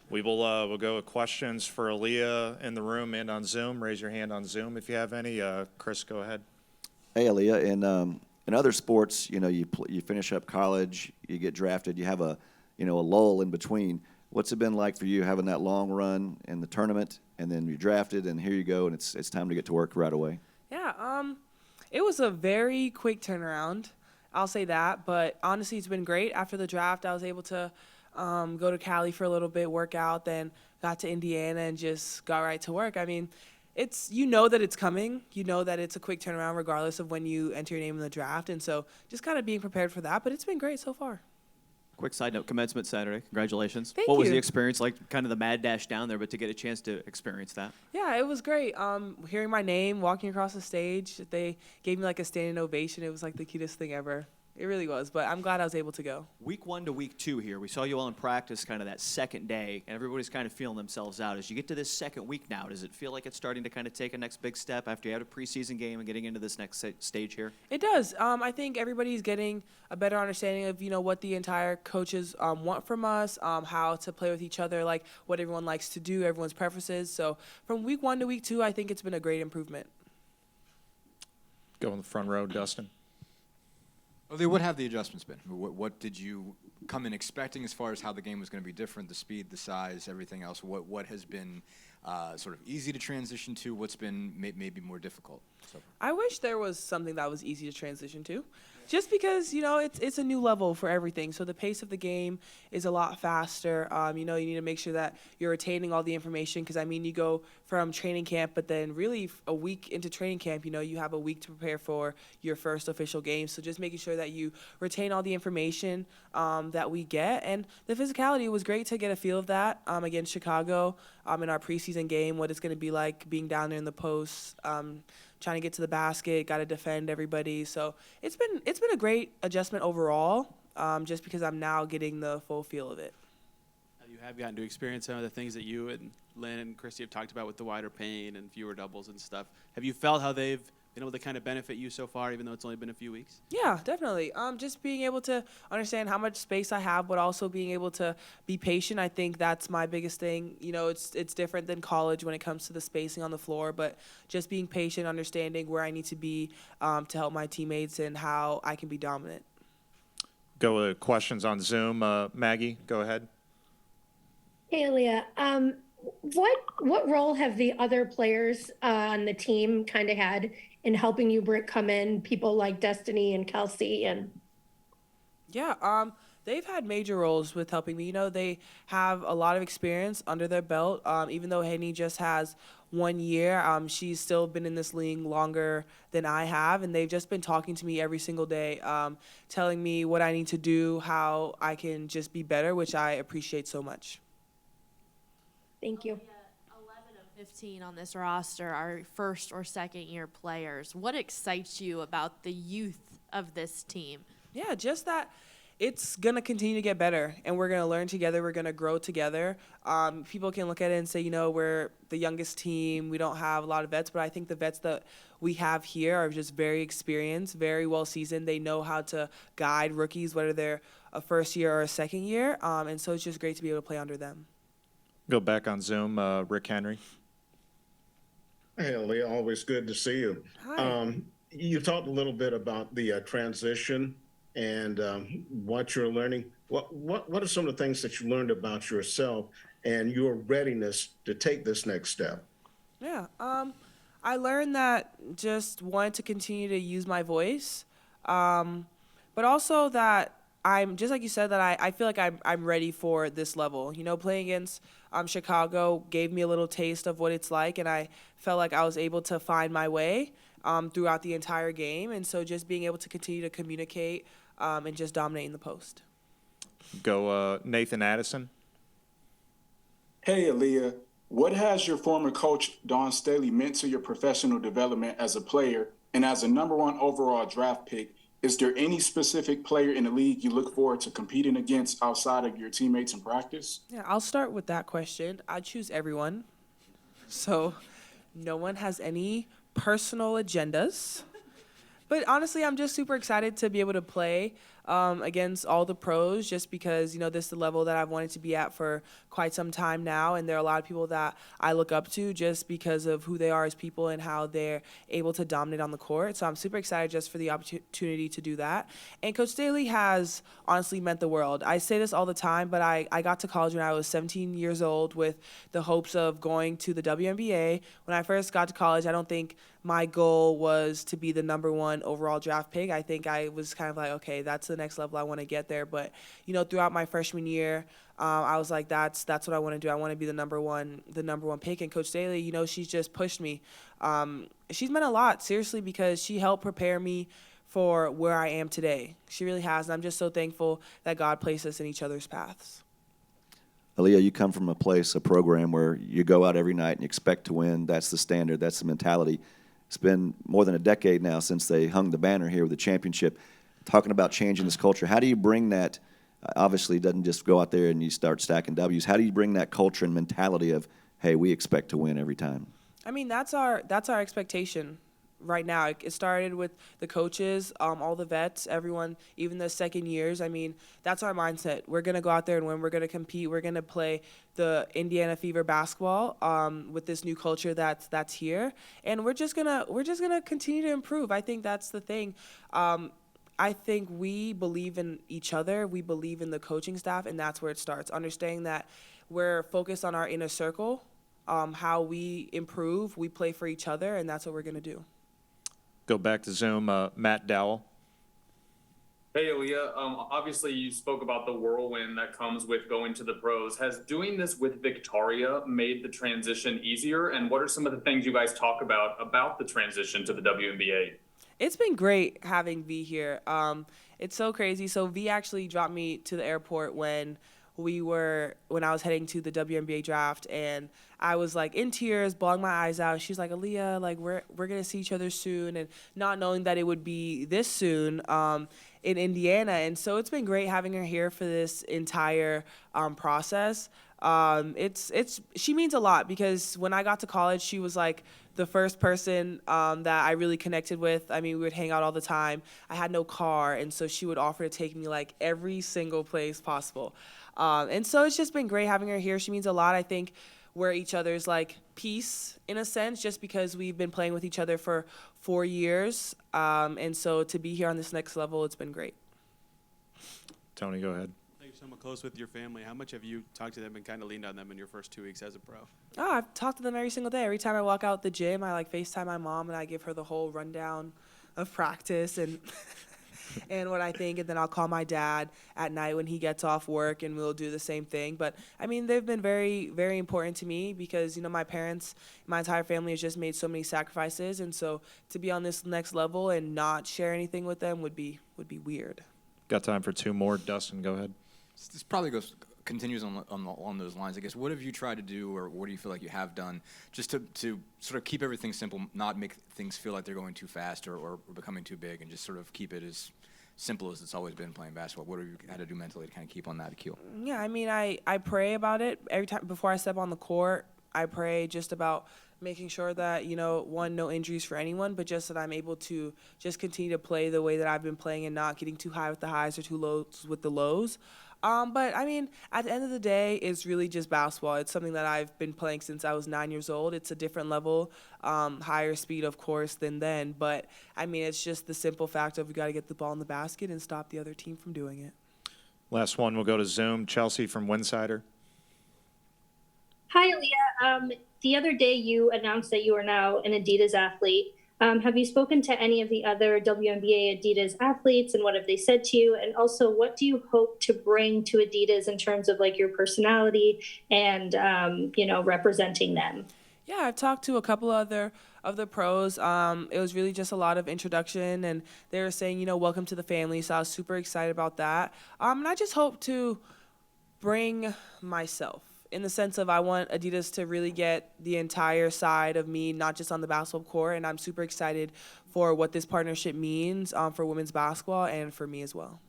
We'll go with questions for Aliyah in the room and on Zoom. Raise your hand on Zoom if you have any. Chris, go ahead. Hey, Aliyah, in other sports, you finish up college, you get drafted, you have a lull in between. What's it been like for you having that long run in the tournament, and then you're drafted, and here you go, and it's time to get to work right away? Yeah, it was a very quick turnaround. I'll say that, but honestly, it's been great. After the draft, I was able to go to Cali for a little bit, work out, then got to Indiana and just got right to work. I mean, that it's coming. You know that it's a quick turnaround regardless of when you enter your name in the draft. And so just kind of being prepared for that. But it's been great so far. Quick side note, commencement Saturday. Congratulations. Thank What was you. the experience like? Kind of the mad dash down there, but to get a chance to experience that. Yeah, it was great. Hearing my name, walking across the stage, they gave me like a standing ovation. It was like the cutest thing ever. It really was, but I'm glad I was able to go. Week 1 to week 2 here. We saw you all in practice kind of that second day, and everybody's kind of feeling themselves out. As you get to this second week now, does it feel like it's starting to kind of take a next big step after you had a preseason game and getting into this next stage here? It does. I think everybody's getting a better understanding of, what the entire coaches want from us, how to play with each other, like what everyone likes to do, everyone's preferences. So from week 1 to week 2, I think it's been a great improvement. Go in the front row, Dustin. Aliyah, what have the adjustments been? What did you come in expecting as far as how the game was going to be different, the speed, the size, everything else? What has been sort of easy to transition to? What's been maybe more difficult? I wish there was something that was easy to transition to. Just because, it's a new level for everything. So the pace of the game is a lot faster. You need to make sure that you're retaining all the information because, you go from training camp, but then really a week into training camp, you have a week to prepare for your first official game. So just making sure that you retain all the information that we get. And the physicality, it was great to get a feel of that against Chicago in our preseason game, what it's going to be like being down there in the post, trying to get to the basket, got to defend everybody. So it's been a great adjustment overall, just because I'm now getting the full feel of it. You have gotten to experience some of the things that you and Lynn and Christy have talked about with the wider paint and fewer doubles and stuff. Have you felt how they've been able to kind of benefit you so far, even though it's only been a few weeks? Yeah, definitely. Just being able to understand how much space I have, but also being able to be patient. I think that's my biggest thing. It's different than college when it comes to the spacing on the floor, but just being patient, understanding where I need to be to help my teammates and how I can be dominant. Go with questions on Zoom. Maggie, go ahead. Hey, Aliyah. What role have the other players on the team kind of had in helping you come in? People like Destiny and Kelsey and. Yeah, they've had major roles with helping me. They have a lot of experience under their belt. Even though Henny just has 1 year, she's still been in this league longer than I have, and they've just been talking to me every single day, telling me what I need to do, how I can just be better, which I appreciate so much. Thank you. 11 of 15 on this roster are first or second year players. What excites you about the youth of this team? Yeah, just that it's going to continue to get better, and we're going to learn together. We're going to grow together. People can look at it and say, we're the youngest team. We don't have a lot of vets, but I think the vets that we have here are just very experienced, very well seasoned. They know how to guide rookies, whether they're a first year or a second year, and so it's just great to be able to play under them. Go back on Zoom. Rick Henry. Hey, Aliyah, always good to see you. Hi. You talked a little bit about the transition and what you're learning. What are some of the things that you learned about yourself and your readiness to take this next step? Yeah, I learned that just wanted to continue to use my voice, but also that I'm just like you said that I feel like I'm ready for this level. Playing against Chicago gave me a little taste of what it's like, and I felt like I was able to find my way throughout the entire game, and so just being able to continue to communicate and just dominate in the post. Go Nathan Addison. Hey, Aliyah. What has your former coach, Dawn Staley, meant to your professional development as a player and as a #1 overall draft pick? Is there any specific player in the league you look forward to competing against outside of your teammates in practice? Yeah, I'll start with that question. I choose everyone, so no one has any personal agendas. But honestly, I'm just super excited to be able to play against all the pros, just because, this is the level that I've wanted to be at for quite some time now. And there are a lot of people that I look up to just because of who they are as people and how they're able to dominate on the court. So I'm super excited just for the opportunity to do that. And Coach Staley has honestly meant the world. I say this all the time, but I got to college when I was 17 years old with the hopes of going to the WNBA. When I first got to college, I don't think my goal was to be the #1 overall draft pick. I think I was kind of like, okay, that's the next level I want to get there. But, throughout my freshman year, I was like, that's what I want to do. I want to be the number one pick. And Coach Staley, she's just pushed me. She's meant a lot, seriously, because she helped prepare me for where I am today. She really has. And I'm just so thankful that God placed us in each other's paths. Aliyah, you come from a program where you go out every night and you expect to win. That's the standard. That's the mentality. It's been more than a decade now since they hung the banner here with the championship. Talking about changing this culture, how do you bring that? Obviously, it doesn't just go out there and you start stacking W's. How do you bring that culture and mentality of, hey, we expect to win every time? I mean, that's our expectation right now. It started with the coaches, all the vets, everyone, even the second years. I mean, that's our mindset. We're going to go out there and win. We're going to compete. We're going to play the Indiana Fever basketball with this new culture that's here. And we're just going to continue to improve. I think that's the thing. I think we believe in each other. We believe in the coaching staff, and that's where it starts. Understanding that we're focused on our inner circle, how we improve, we play for each other, and that's what we're going to do. Go back to Zoom. Matt Dowell. Hey, Aliyah. Obviously, you spoke about the whirlwind that comes with going to the pros. Has doing this with Victoria made the transition easier? And what are some of the things you guys talk about the transition to the WNBA? It's been great having V here. It's so crazy. So V actually dropped me to the airport when I was heading to the WNBA draft, and I was like in tears, bawling my eyes out. She's like, Aliyah, like we're gonna see each other soon, and not knowing that it would be this soon in Indiana. And so it's been great having her here for this entire process. She means a lot, because when I got to college, she was like the first person that I really connected with. I mean, we would hang out all the time. I had no car, and so she would offer to take me like every single place possible. And so it's just been great having her here. She means a lot. I think we're each other's like piece in a sense, just because we've been playing with each other for 4 years. And so to be here on this next level, it's been great. Tony, go ahead. You're somewhat close with your family. How much have you talked to them and kind of leaned on them in your first 2 weeks as a pro? Oh, I've talked to them every single day. Every time I walk out the gym, I like FaceTime my mom and I give her the whole rundown of practice and and what I think. And then I'll call my dad at night when he gets off work, and we'll do the same thing. But I mean, they've been very, very important to me, because my parents, my entire family has just made so many sacrifices, and so to be on this next level and not share anything with them would be weird. Got time for 2 more. Dustin, go ahead. This probably continues on those lines. I guess, what have you tried to do, or what do you feel like you have done, just to sort of keep everything simple, not make things feel like they're going too fast or becoming too big, and just sort of keep it as simple as it's always been playing basketball? What have you had to do mentally to kind of keep on that keel? Yeah, I mean, I pray about it every time before I step on the court. I pray just about making sure that, one, no injuries for anyone, but just that I'm able to just continue to play the way that I've been playing and not getting too high with the highs or too low with the lows. But, I mean, at the end of the day, it's really just basketball. It's something that I've been playing since I was 9 years old. It's a different level, higher speed, of course, than then. But, I mean, it's just the simple fact of we got to get the ball in the basket and stop the other team from doing it. Last one, we'll go to Zoom. Chelsea from Winsider. Hi, Aliyah. The other day you announced that you are now an Adidas athlete. Have you spoken to any of the other WNBA Adidas athletes, and what have they said to you? And also, what do you hope to bring to Adidas in terms of like your personality and, representing them? Yeah, I've talked to a couple of the pros. It was really just a lot of introduction, and they were saying, welcome to the family. So I was super excited about that. And I just hope to bring myself, in the sense of I want Adidas to really get the entire side of me, not just on the basketball court. And I'm super excited for what this partnership means for women's basketball and for me as well.